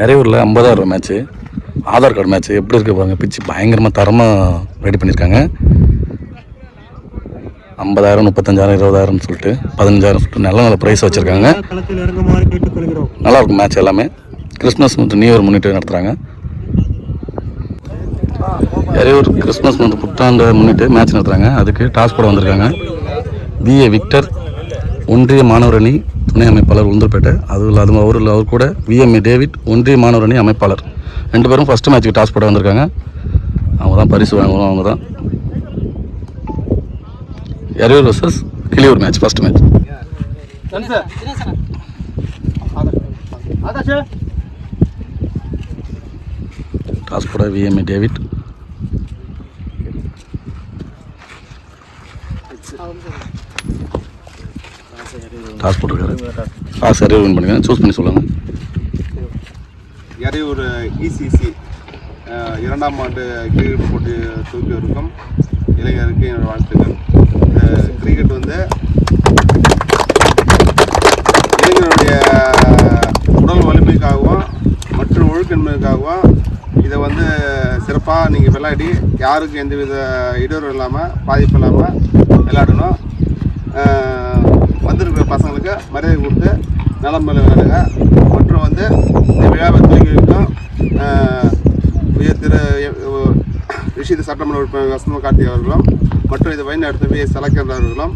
இறையூரில் 50,000 ரூபா match, Aadhaar card match. எப்படி இருக்குது பாருங்கள், பிச்சு பயங்கரமாக தரமாக ரெடி பண்ணியிருக்காங்க. 50,000, 35,000, 20,000 சொல்லிட்டு 15,000 சொல்லிட்டு நல்ல ப்ரைஸ் வச்சுருக்காங்க. நல்லாயிருக்கும் மேட்ச் எல்லாமே. கிறிஸ்மஸ் மற்றும் நியூ இயர் முன்னிட்டு நடத்துகிறாங்க. இறையூர் கிறிஸ்மஸ் மற்றும் புத்தாண்டை முன்னிட்டு மேட்ச் நடத்துகிறாங்க. அதுக்கு டாஸ் போட வந்திருக்காங்க. விஏ விக்டர், ஒன்றிய மாணவர் அணி துணை அமைப்பாளர் உளுந்தூர்பேட்டை. அவர் கூட விஎம்ஏ டேவிட், ஒன்றிய மாணவர் அணி அமைப்பாளர். 2 பேரும் ஃபஸ்ட்டு மேட்ச்சுக்கு டாஸ் போட வந்திருக்காங்க. அவங்க தான் பரிசு வாங்குவோம். அவங்க தான் Iraiyur versus Kiliyur match, first match. Toss போட விஎம்ஏ டேவிட். டாஸ் போட்டிருக்காரு. டாஸ் இறையூர் வின் பண்ணுங்க. சூஸ் பண்ணி சொல்லுங்கள். இறையூர் இசிசி 2ஆம் ஆண்டு கிரிக்கெட் போட்டி தூக்கி இருக்கும் இளைஞருக்கு என்னோட வாழ்த்துக்கள். கிரிக்கெட் வந்து இளைஞருடைய உடல் வலிமைக்காகவும் மற்றும் ஒழுக்கன்மைக்காகவும் இதை வந்து சிறப்பாக நீங்கள் விளையாடி யாருக்கும் எந்தவித இடையூறு இல்லாமல் பாதிப்பு இல்லாமல் விளையாடணும். வந்திருக்கிற பசங்களுக்கு மரியாதை கொடுத்து நலம்பல விளையாடுங்க. மற்றும் வந்து இந்த விழாவை துவங்கியிருக்கும் திரு ரிஷித் சட்டமன்ற உறுப்பினர் வசந்த கார்த்திக் அவர்களும் மற்றும் இதை வழிநடத்தும் விஎஸ் சலக்கர் அவர்களும்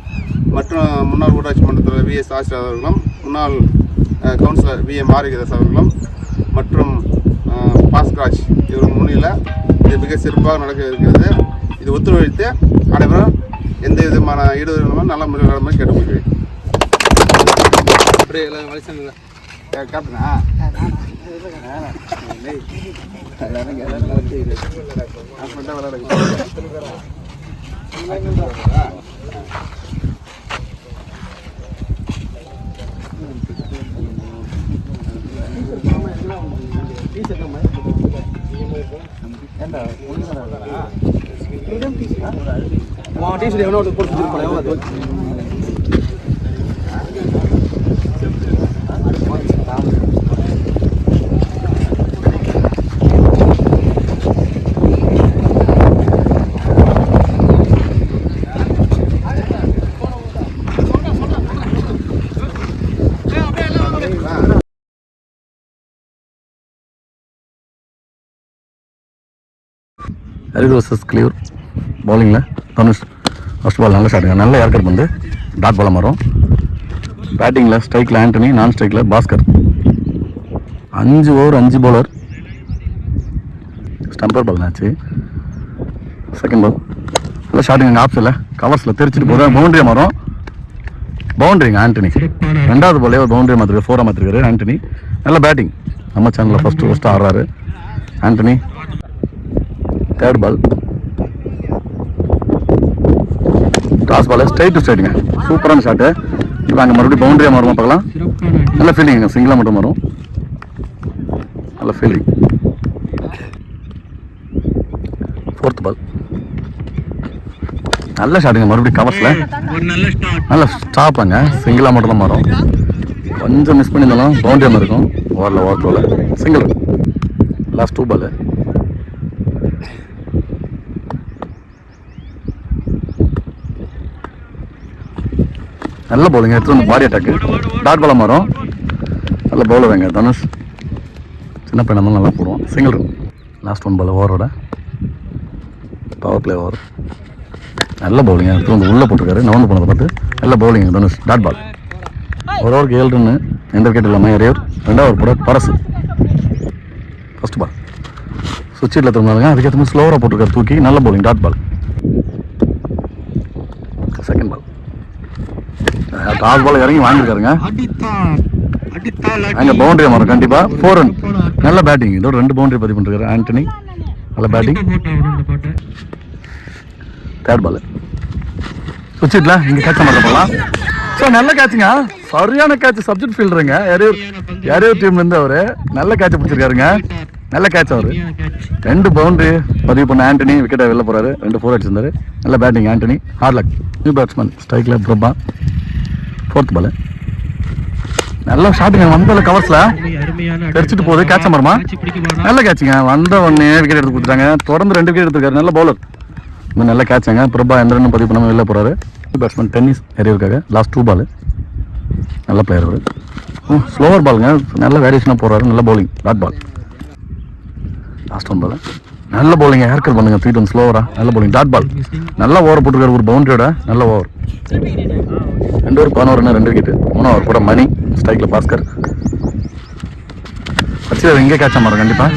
மற்றும் முன்னாள் ஊராட்சி மன்றத்தில் விஎஸ் ஆசிரியர் அவர்களும் முன்னாள் கவுன்சிலர் விஎம் ஆரோக்கியதாஸ் அவர்களும் மற்றும் பாஸ்கராஜ் இவர் முன்னிலையில் இது மிக சிறப்பாக நடக்க இருக்கிறது. இது ஒத்துழைத்து அனைவரும் எந்த விதமான ஈடுபடு இல்லாமல் நல்ல முறையில் மாதிரி கேட்டுக்கொள்கிறேன். அப்படியே எல்லாம் வலிசங்க கேப்டனா டீஷர்ட் எவனோ போட்டு இறையூர் வர்சஸ் கிளியூர். பவுலிங்கில் தனுஷ் ஃபஸ்ட் பால் நல்ல ஷாட்டுங்க. நல்ல ஏர் கட் வந்து டாட் பாலம் வரும். பேட்டிங்கில் ஸ்ட்ரைக்கில் ஆண்டனி, நான் ஸ்ட்ரைக்கில் Bhaskar. 5 over 5 bowler. Stumper ball ஆச்சு. செகண்ட் பால் நல்ல ஷாட்டுங்க. ஆப்ஸில் கவர்ஸில் தெரிச்சிட்டு போதும். பவுண்ட்ரியாக மாறும். பவுண்ட்ரிங்க ஆண்டனி. 2வது பாலே ஒரு பவுண்ட்ரியாக மாற்றிருக்காரு. 4ஆக மாற்றிருக்காரு ஆண்டனி. நல்ல பேட்டிங். நம்ம சேனலில் ஃபஸ்ட்டு ஆடுறாரு Antony. Third ball toss ball straight to ஸ்ட்ரைட்டுங்க. சூப்பரான ஷாட்டு. இப்போ அங்கே மறுபடியும் பவுண்டரியாக மாறுமா பார்க்கலாம். நல்ல ஃபீல்டிங்க. சிங்கிளாக மட்டும் மாறும். நல்ல ஃபீல்டிங். 4th பால் நல்ல ஷாட்டுங்க. மறுபடியும் கவர்ஸில் நல்ல ஸ்டாப்பாங்க. சிங்கிளாக மட்டும் தான் மாறும். கொஞ்சம் மிஸ் பண்ணியிருந்தாலும் பவுண்டரியாக இருக்கும். ஓவரில் சிங்கிள். லாஸ்ட் 2 பால் நல்ல பவுலிங். எடுத்து வந்து பாடி அட்டாக்கு டாட் பாலம் வரும். நல்ல பவுலர் வைங்க தனுஷ். சின்ன பையனாலும் நல்லா போடுவோம். சிங்கிள். லாஸ்ட் 1 பால் ஓவரோட பவர் பிளே ஓவர். நல்ல பவுலிங். எடுத்து வந்து உள்ளே போட்டிருக்காரு. நவந்து போனதை பார்த்து நல்ல பவுலிங் தனுஷ். Dot ball. ஒரு ஓவருக்கு 7 ரன்னு. எந்த விக்கெட் இல்லாமல் இறையூர். 2வது ஓவர் போட பரசு. ஃபஸ்ட் பால் சுவிட்சில் திரும்பினாங்க. அதுக்கேற்ற மாதிரி ஸ்லோவராக போட்டிருக்காரு தூக்கி. நல்ல bowling. Dot ball. Second ball toss ball இறங்கி வாங்கியிருக்காருங்க. அங்கே பவுண்டரி மாறும் கண்டிப்பாக. 4 ரன். நல்ல பேட்டிங். இதோட 2 பவுண்டரி பதிவு பண்ணிருக்காரு ஆண்டனி. நல்ல பேட்டிங். தேர்ட் பால் சுவிட்சில் இங்கே கேட்ச மாட்ட போகலாம். ஸோ நல்ல கேட்சுங்க. சரியான கேட்ச். சப்ஜெக்ட் ஃபீல்டருங்க. இறையூர் டீம்லேருந்து அவர் நல்ல கேட்சை பிடிச்சிருக்காருங்க. நல்ல கேட்ச். அவர் 2 பவுண்டரி பதிவு பண்ண ஆண்டனி. விக்கெட்டை வெளில போகிறாரு. 2 4 அடிச்சிருந்தாரு. நல்ல batting Antony. Heart luck. New batsman. ஸ்ட்ரைக்கில் பிரபா. 4th பால் நல்லா ஷாட்டுங்க வந்தால கவர்ஸில் தெரிச்சிட்டு போகுது. கேட்ச மரமா நல்ல கேட்சுங்க. வந்த உடனே விக்கெட் எடுத்து கொடுத்துட்டாங்க. தொடர்ந்து 2 விக்கெட் எடுத்துருக்காரு. நல்ல பவுலர். இன்னும் நல்ல கேட்சுங்க. பிரபா எந்த ரன்னும் பதிவு பண்ணாமல் வெளில போகிறாரு. பேட்ஸ்மேன் டென்னிஸ் எறியிருக்காங்க. Last 2 ball. நல்ல பிளேயர் அவர். ஸ்லோவர் பாலுங்க. நல்ல வேரியேஷனாக போகிறாரு. நல்ல bowling. Dot ball. Last 1 ball. நல்ல பவுலிங்க. ஹேர்கட் பண்ணுங்க. 3 ஸ்லோவரா. நல்ல பவுலிங். டாட் பால். நல்லா ஓவர் போட்டுருக்காரு. ஒரு பவுண்டரியோட நல்ல over. 2 over 11 run 2 wicket. 3 over கூட மணி. ஸ்ட்ரைக்கில் பாஸ்கர். வச்சு இங்கே கேட்ச மாட்டோம் கண்டிப்பாக.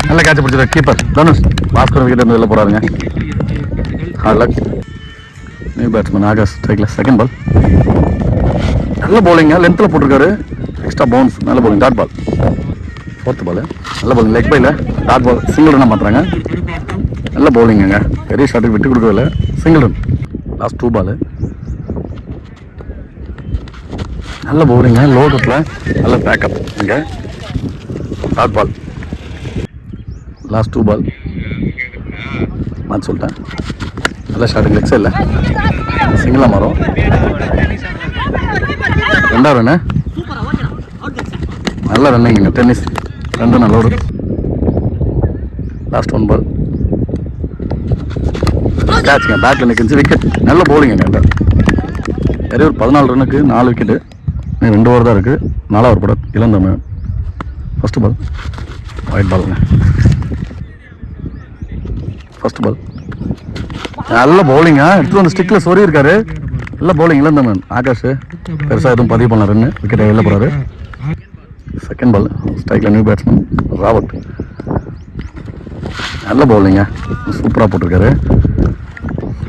நல்ல கேட்ச பிடிச்சிருக்காரு கீப்பர் தனுஷ். பாஸ்கர் விக்கெட் இருந்து வெளில போகிறாருங்க. Hard luck. New batsman Akash. ஸ்ட்ரைக்கில் செகண்ட் பால். நல்ல பவுலிங்க. லென்த்தில் போட்டிருக்காரு. Extra bounce. நல்ல bowling. Dot ball. 4th ball. நல்ல பவுலிங். லெக் பையில் டாட் பால். சிங்கிள் ரன்னாக மாற்றுறாங்க. நல்ல பவுலிங்க. பெரிய ஷாட்டுக்கு விட்டு கொடுக்கவில்லை. Single run. Last 2 ball. நல்ல பவுலிங்க. லோ கப்பில் நல்ல பேக்கப் இங்கே. Dot ball. Last 2 ball. நான் சொல்லிட்டேன். நல்ல ஷாட்டுங்க. லெக் சைடில் சிங்கிளாக மாறும். 2வது ரன்னு. நல்ல ரன்னிங்க. டென்னிஸ் 2 நல்ல ஒரு. லாஸ்ட் 1 பால். கேட்சுங்க. பேட்டில் நிற்கிச்சு. விக்கெட். நல்ல பவுலிங்க. நிறைய ஒரு 14 ரன்னுக்கு 4 விக்கெட்டு. 2 ஓவர் தான் இருக்குது. 4வது ஓவர் போட இளந்தமிழ். ஃபஸ்ட்டு பால். ஒயிட் பாலுங்க. ஃபஸ்ட்டு பால். நல்ல பவுலிங்க. எடுத்து வந்து ஸ்டிக்கில் சொறி இருக்காரு. நல்ல பவுலிங். இளந்தமிழ் ஆகாஷ். பெருசாக எதுவும் பதிவு பண்ணல. ரன்னு விக்கெட்டை வெளில போகிறாரு. Second ball. ஸ்ட்ரைக்கில் நியூ பேட்ஸ்மேன் ராவத். நல்ல பவுலிங்க. சூப்பராக போட்டிருக்காரு.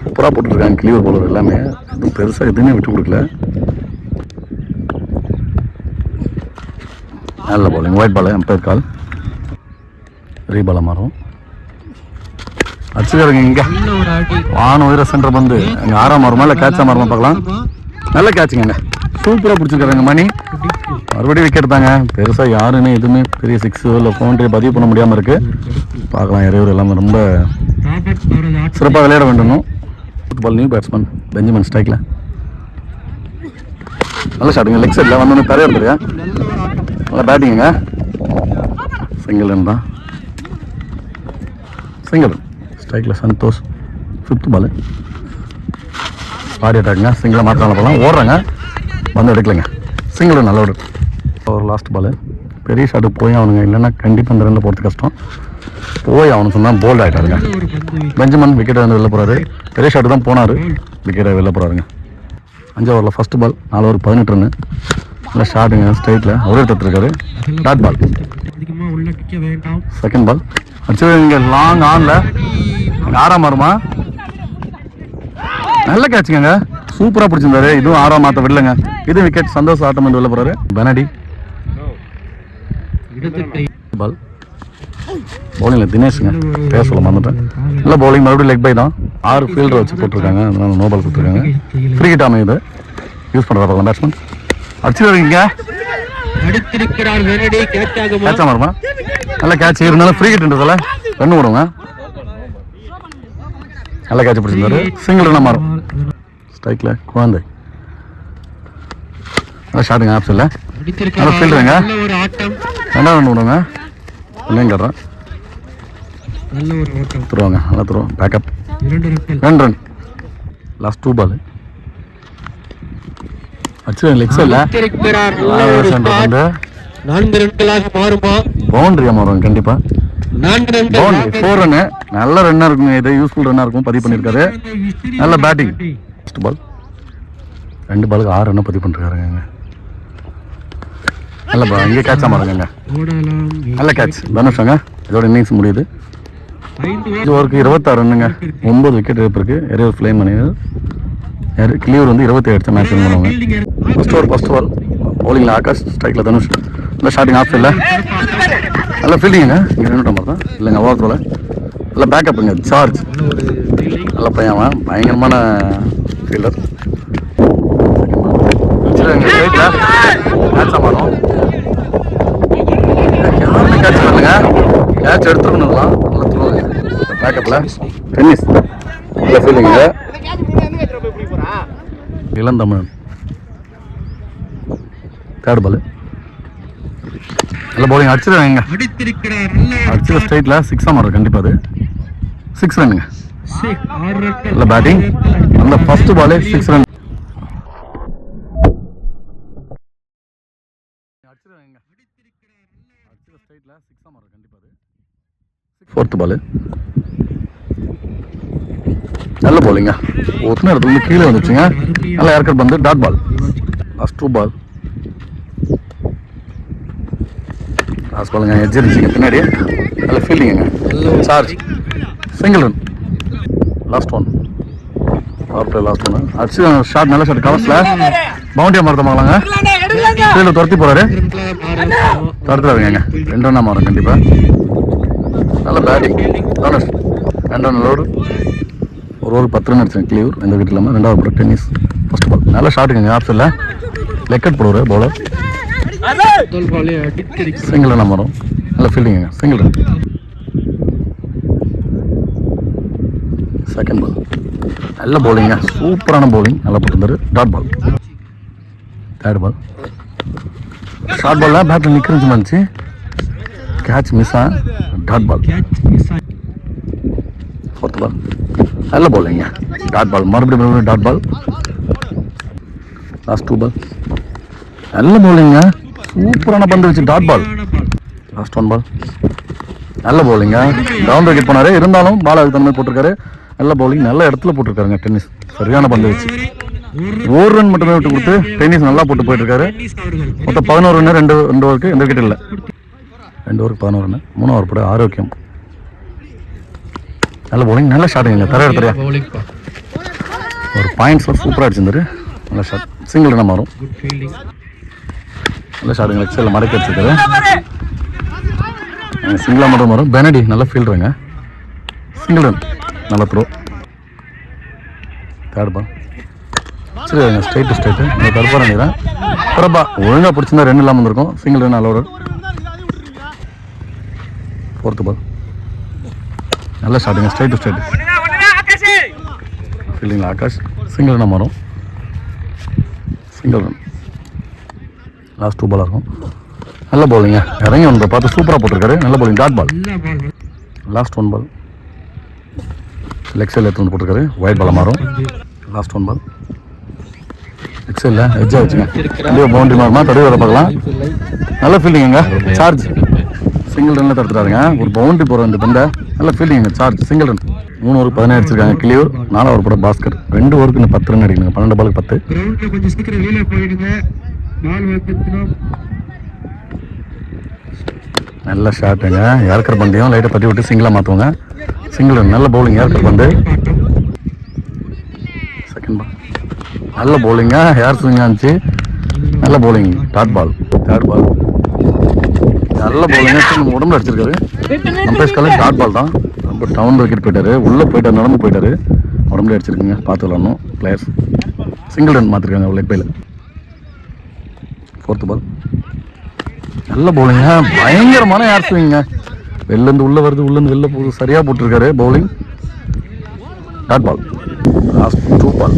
சூப்பராக போட்டுருக்காங்க கிளியர் பவுலர் எல்லாமே. எதுவும் பெருசாக எதுவுமே விட்டு கொடுக்கல. நல்ல பவுலிங். White ball. எம்பையர் கால். ரீபாலாக மாறும். அச்சுக்காருங்க. இங்கே வானம் உயிர சென்டர் வந்து அங்கே 6ஆம் மாறுமா இல்லை கேட்சாக மாறுமா பார்க்கலாம். நல்ல கேட்சுங்க. சூப்பராக பிடிச்சிருக்காருங்க மணி. மறுபடியும் விக்கெட் தாங்க. பெருசாக யாருன்னு எதுவுமே பெரிய 6 இல்லை பவுண்டரி பதிவு பண்ண முடியாமல் இருக்குது. பார்க்கலாம். இறையூர் எல்லாமே ரொம்ப சிறப்பாக விளையாட வேண்டும். பால். New batsman Benjamin. ஸ்ட்ரைக்கில் நல்ல ஷாட்டுங்க. லெக் சைடில் வந்தோடனே தரையா இருந்துருயா. நல்லா பேட்டிங்க. சிங்கிள் ரன் தான். சிங்கிள். ஸ்ட்ரைக்கில் சந்தோஷ். 5th பால். பாடி அட்டாக்குங்க. சிங்கிளாக மாற்றாங்க போகலாம். ஓடுறாங்க. வந்து எடுக்கலைங்க. சிங்கிள் நல்ல ஒரு லாஸ்ட் பால். பெரிய ஷாட்டுக்கு போய் அவனுங்க. இல்லைன்னா கண்டிப்பாக இந்த ரனில் போகிறது கஷ்டம். போய் அவனு சொன்னால் போல்ட் ஆகிட்டாருங்க. பெஞ்சமின் விக்கெட்டை வந்து வெளில போகிறாரு. பெரிய ஷாட்டு தான் போனார். விக்கெட்டை வெளில போகிறாருங்க. 5 ஓவரில் ஃபஸ்ட்டு பால். 4 ஓவர் 18 ரன்னு. நல்ல ஷாட்டுங்க. ஸ்ட்ரைட்டில் அவரே தட்டுருக்காரு. Dot ball. செகண்ட் பால். அடிச்சு இங்கே லாங் ஆனில் 6ஆம் மாறுமா. நல்ல கேட்சுங்க. சூப்பராக பிடிச்சிருந்தாரு. இதுவும் 6ஆம் மாற்ற விடலைங்க. இது விக்கெட். சந்தோஷ் ஆட்டம் வந்து வெளில போகிறாரு. பெனடி. பால். பவுலிங்கில் தினேஷுங்க. பேர் சொல்ல மறந்துட்டேன். நல்ல பவுலிங். மறுபடியும் லெக் பை தான். 6 ஃபீல்டர் வச்சு போட்டிருக்காங்க. அதனால நோ பால் கொடுத்துருக்காங்க. ஃப்ரீ ஹிட் அமையுது. யூஸ் பண்ணுறாங்க பேட்ஸ்மேன். அடிச்சு வருவீங்க. கேட்சா மாறுமா. நல்ல கேட்ச். இருந்தாலும் ஃப்ரீ ஹிட்ன்றதால ரன் விடுங்க. நல்ல கேட்ச் பிடிச்சிருந்தாரு. சிங்கிள் ரன்னாக மாறும். ஸ்ட்ரைக்கில் குழந்தை. நல்லா ஷாட்டுங்க. ஆப்ஸ் இல்லை. நல்லா ஃபீல்டுங்க. 2வது ரன் விடுங்க. இல்லைங்க கேட்றேன். துருவாங்க. நல்லா துருவோம். பேக்கப். 2 ரன். லாஸ்ட் 2 பால். அச்சு லெக் சைடில் பவுண்டரியாக மாறும் கண்டிப்பாக. Boundary 4 run. நல்ல ரன்னாக இருக்குங்க. இது யூஸ்ஃபுல் ரன்னாக இருக்கும். பதிவு பண்ணியிருக்காரு. நல்ல பேட்டிங். ஃபஸ்ட் பால். 2 பாலுக்கு 6 ரன்னு பதிவு பண்ணிருக்காருங்க. நல்ல பால். இங்கே கேட்சாக மாறுங்க. நல்ல கேட்ச். தனுஷாங்க. இதோட இன்னிங்ஸ் முடியுது. 5 ஓவருக்கு 26 ரன்னுங்க. 9 விக்கெட் இழப்பு இருக்குது. எரியர் ஃப்ளைம் பண்ணி கிளியூர் வந்து 27 அடிச்ச மேட்ச் வின் பண்ணுவாங்க. First ball. பவுலிங்கில் ஆகாஷ். ஸ்ட்ரைக்கில் தனுஷ். நல்ல ஷாட்டிங். ஆஃப் இல்லை. நல்ல ஃபீல்டிங்க. இங்கே 2 நம்பர் தான் இல்லைங்க. ஓவரத்தில் நல்ல பேக்கப்புங்க. சார்ஜ். நல்ல பையன். பயங்கரமான ஃபீல்டர். கேட்ச் மாறும். யாருமே கேட்ச் பண்ணுங்க. கேட்ச் எடுத்துருக்கணும்லாம். நல்லா தூங்க. பேக்கப்பில் டென்னிஸ். நல்ல ஃபீல்டிங்க. இளந்தமிழ் தேர்ட் பால். நல்ல பவுலிங் அடிச்சிருவாங்க. அடிச்சிட ஸ்ட்ரைட்டில் 6 மாறும் கண்டிப்பாக. அது 6 ரன்னுங்க. நல்ல பேட்டிங். நல்ல ஃபர்ஸ்ட் பாலே 6 ரன். Fourth ball. நல்ல பவுலிங்க. ஒருத்தன இடத்துல இருந்து கீழே வந்துச்சுங்க. நல்ல ஏர்கட் வந்து dot ball. Last 2 ball. Last பாலுங்க எட்ஜ் இருந்துச்சுங்க பின்னாடி. நல்ல ஃபீல்டிங்க. சார்ஜ் single run. Last one. Last one அடிச்சு ஷாட். நல்ல ஷாட் கவர்ஸில் பவுண்டரியாக மாறுத்தமாங்களாங்க. ஃபீல்டு துரத்தி போகிறாரு. துரத்துறாருங்க. 2 ரன்னாக மாறும் கண்டிப்பாக. நல்ல பேட்டிங். 2 ரன் லோடு. ஒரு ஓவர் 10 ரன் அடிச்சேன் கிளியூர். எந்த விக்கெட் இல்லாமல். 2வது போட டென்னிஸ். First ball. நல்ல ஷாட்டுங்க. ஆப்ஷனில் லெக்கட் போடுவார் பவுலர். சிங்கிள் ரன்னாக மாறும். நல்ல ஃபீல்டிங்க. Single run. Second ball. நல்ல பவுலிங்க. சூப்பரான பவுலிங். நல்லா போட்டிருந்தாரு. Dot ball. Third ball. Short பாலில் பேட்டில் நிற்கிறச்சு வந்துச்சு. கேட்ச் மிஸ் ஆ. Dot ball. Fourth ball. நல்ல பவுலிங்க. Dot ball. மறுபடியும் டாட் பால். Last 2 ball. நல்ல பவுலிங்க. சூப்பரான பந்து வச்சு டாட் பால். Last 1 ball. நல்ல பவுலிங்க. டவுன் விக்கெட் போனார். இருந்தாலும் பால் அதுக்கு தகுந்த போட்டிருக்காரு. நல்ல பவுலிங். நல்ல இடத்துல போட்டிருக்காருங்க. டென்னிஸ் சரியான பந்து வச்சு 1 ரன் மட்டுமே விட்டு கொடுத்து டென்னிஸ் நல்லா போட்டு போயிட்டு இருக்காரு. மொத்தம் 11 ரன். 2 ஓவருக்கு எந்த விக்கெட் இல்லை. 2 ஓவருக்கு 11 ரன். 3 ஓவர் போட ஆரோக்கியம். நல்ல பவுலிங். நல்ல ஷாட்டுங்க. தர எடுத்துறியா ஒரு பாயிண்ட்ஸில் சூப்பராக அடிச்சிருந்தாரு. நல்ல ஷாட். சிங்கிள் ரன்னாக மாறும். நல்ல ஷாட்டுங்க. எக்ஸலில் மடக்கி வச்சிருக்காரு. சிங்கிளாக மட்டும் மாறும். பெனடி நல்ல ஃபீல்டுங்க. Single run. நல்ல த்ரோ. Third ball. சரி ஸ்ட்ரைட்டு ஸ்ட்ரைட்டு. இந்த கருப்பா நினைக்கிறேன். கரப்பா ஒழுங்காக பிடிச்சிருந்தா 2 இல்லாமல் இருந்திருக்கும். Single run allowed. Fourth ball. நல்ல ஷாட்டுங்க. Straight straight. ஃபீல்டிங்கில் ஆகாஷ். சிங்கிள் ரன்னாக மாறும். Single run. லாஸ்ட் 2 பாலாக இருக்கும். நல்ல பவுலிங்க. இறங்கி வந்து பார்த்து சூப்பராக போட்டிருக்காரு. நல்ல bowling. Dot ball. Last 1 ball. Leg சைடில் எடுத்து வந்து போட்டிருக்காரு. ஒயிட் பாலாக மாறும். Last 1 ball. லெக் சைடில் எட்ஜாக வச்சுங்க. கண்டிப்பாக பவுண்டரி மாறுமா தடவை வர பார்க்கலாம். நல்ல ஃபீல்டிங்க. சார்ஜ். சிங்கிள் ரனில் தடுத்துட்டாருங்க. ஒரு பவுண்டரி போகிற இந்த பந்தை. நல்ல ஃபீல்டிங்க. சார்ஜ். Single run. 3 ஓவருக்கு 17 அடிச்சிருக்காங்க கிளியூர். 4 ஓவர் போட பாஸ்கர். 2 ஓவருக்கு இன்னும் 10 ரன் அடிக்கணுங்க. 12 பாலுக்கு 10. நல்ல ஷாட்டுங்க. ஏர்கர் பந்தையும் லைட்டாக தட்டி விட்டு சிங்கிளாக மாற்றுவாங்க. Single run. நல்ல பவுலிங். ஏர்கர் பந்து. Second ball. நல்ல பவுலிங்க. ஏர் ஸ்விங் ஆச்சு. நல்ல bowling. Dot ball. Third ball. நல்ல பவுலிங்க. உடம்புல அடிச்சிருக்காரு. அம்பேஸ் கால டாட் பால் தான். ரொம்ப டவுன் விக்கெட் போயிட்டாரு. உள்ளே போயிட்டார். நடந்து போயிட்டாரு. உடம்புல அடிச்சிருக்குங்க. பார்த்து விளாடணும் பிளேயர்ஸ். சிங்கிள் ரன் மாற்றிருக்காங்க லெக் பையில். Fourth ball. நல்ல பவுலிங்க. பயங்கரமான ஏர் ஸ்விங்க. வெளிலேருந்து உள்ளே வருது. உள்ளேருந்து வெளில போகுது. சரியாக போட்டிருக்காரு bowling. Dot ball. Last 2 ball.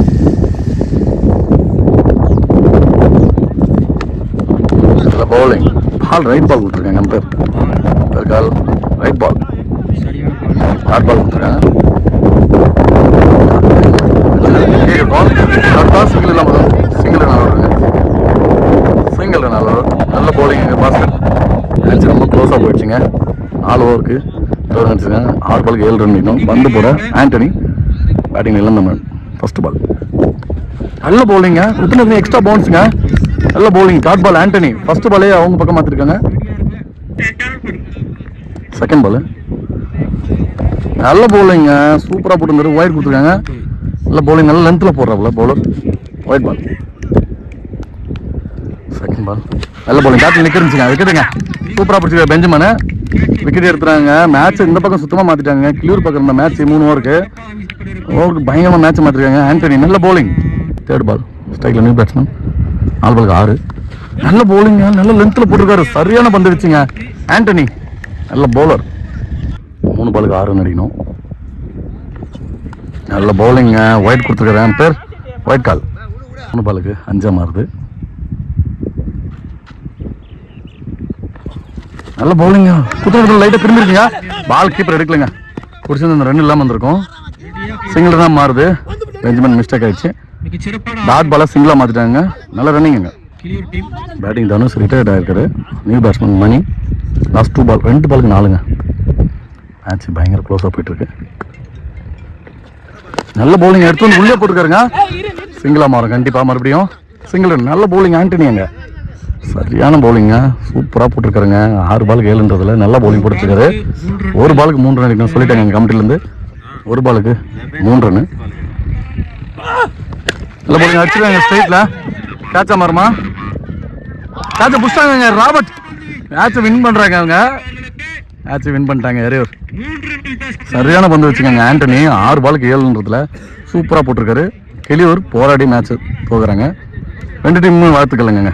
நல்ல பவுலிங். பால் ரைட் பால் கொடுத்துருக்காங்க. Umpire call right ball. Dot ball கொடுத்துருக்காங்க. சிங்கிள் இல்லாமல் சிங்கிள் ரன் ஆடுறாங்க. சிங்கிள் ரன் ஆடுறாரு. நல்ல பவுலிங். பாஸ்கர் மேட்ச் ரொம்ப க்ளோஸாக போயிடுச்சுங்க. 4 ஓவருக்கு 20 ரன் அடிச்சிருக்காங்க. 6 பாலுக்கு 7 ரன் நிற்கும். பந்து போட ஆண்டனி. பேட்டிங் இழந்த மேன். First ball. நல்ல பவுலிங்க. குத்துனது எக்ஸ்ட்ரா பவுன்ஸுங்க. நல்ல bowling. Dot ball. Antony. First பாலே அவங்க பக்கம் மாற்றிருக்காங்க. Second ball. நல்ல பவுலிங்க. சூப்பராக போட்டுருந்தாரு. ஒயிட் கொடுத்துருக்காங்க. நல்ல பவுலிங். நல்ல லென்த்தில் போடுறாப்புல bowler. Wide ball. Second ball. நல்ல பவுலிங். பேட்டில் நிற்கிறச்சுங்க. விக்கெட்டுங்க. சூப்பராக பிடிச்சிருக்காரு பெஞ்சமனு. விக்கெட் எடுத்துறாங்க. மேட்ச் இந்த பக்கம் சுத்தமாக மாற்றிட்டாங்க. கிளியூர் பக்கம் இருந்த மேட்ச் 3 ஓவருக்கு பயங்கரமாக மேட்ச் மாற்றிருக்காங்க. ஆண்டனி. நல்ல பவுலிங். தேர்ட் பால். ஸ்ட்ரைக்கில் நியூ பேட்ஸ்மேன். 4 பாலுக்கு 6. நல்ல பவுலிங்க. நல்ல லென்த்தில் போட்டிருக்காரு. சரியான பந்து வச்சுங்க ஆண்டனி. நல்ல பவுலர். 3 பாலுக்கு 6 ரன் அடிக்கணும். நல்ல பவுலிங்க. ஒயிட் கொடுத்துருக்காரு. என் பேர் ஒயிட் கால். 3 பாலுக்கு 5 மாறுது. நல்ல பவுலிங்க. குத்துறது லைட்டாக திரும்பிருக்குங்க. பால் கீப்பர் எடுக்கலைங்க. பிடிச்சது அந்த ரன் இல்லாமல் வந்திருக்கும். சிங்கிள் தான் மாறுது. பெஞ்சமின் மிஸ்டேக் ஆயிடுச்சு. டாட் பாலை சிங்கிளாக மாற்றிட்டாங்க. நல்ல ரன்னிங்க. பேட்டிங் தனுஷ் ரிட்டையர்ட் ஆகிருக்காரு. New batsman Mani. Last 2 ball 2 பாலுக்கு 4ங்க. மேட்ச் பயங்கர க்ளோஸாக போயிட்டுருக்கு. நல்ல பவுலிங் எடுத்து வந்து உள்ளே போட்டுருக்காருங்க. சிங்கிளாக மாறும் கண்டிப்பாக. மறுபடியும் சிங்கிள். நல்ல பவுலிங் ஆண்டனிங்க. சரியான பவுலிங்க. சூப்பராக போட்டிருக்காருங்க. 6 பாலுக்கு 7ன்றதுல நல்ல பவுலிங் போட்டுருக்காரு. 1 பாலுக்கு 3 ரன் அடிக்கணும் சொல்லிட்டாங்க எங்கள் கமிட்டிலேருந்து. 1 பாலுக்கு 3 ரன்னு. நல்ல பவுலிங் அடிச்சிருக்காங்க ஸ்ட்ரைட்டில். கேட்சா மாறுமா? கேட்சை புடிச்சிட்டாங்க. ராபர்ட் மேட்சை வின் பண்ணுறாங்க. அவங்க மேட்சை வின் பண்ணிட்டாங்க. எரையூர் சரியான பந்து வச்சுக்கோங்க. ஆண்டனி 6 பாலுக்கு 7ன்றதுல சூப்பராக போட்டிருக்காரு. கெளியூர் போராடி மேட்ச் போகிறாங்க. 2 டீமும் வாழ்த்துக்கலைங்க.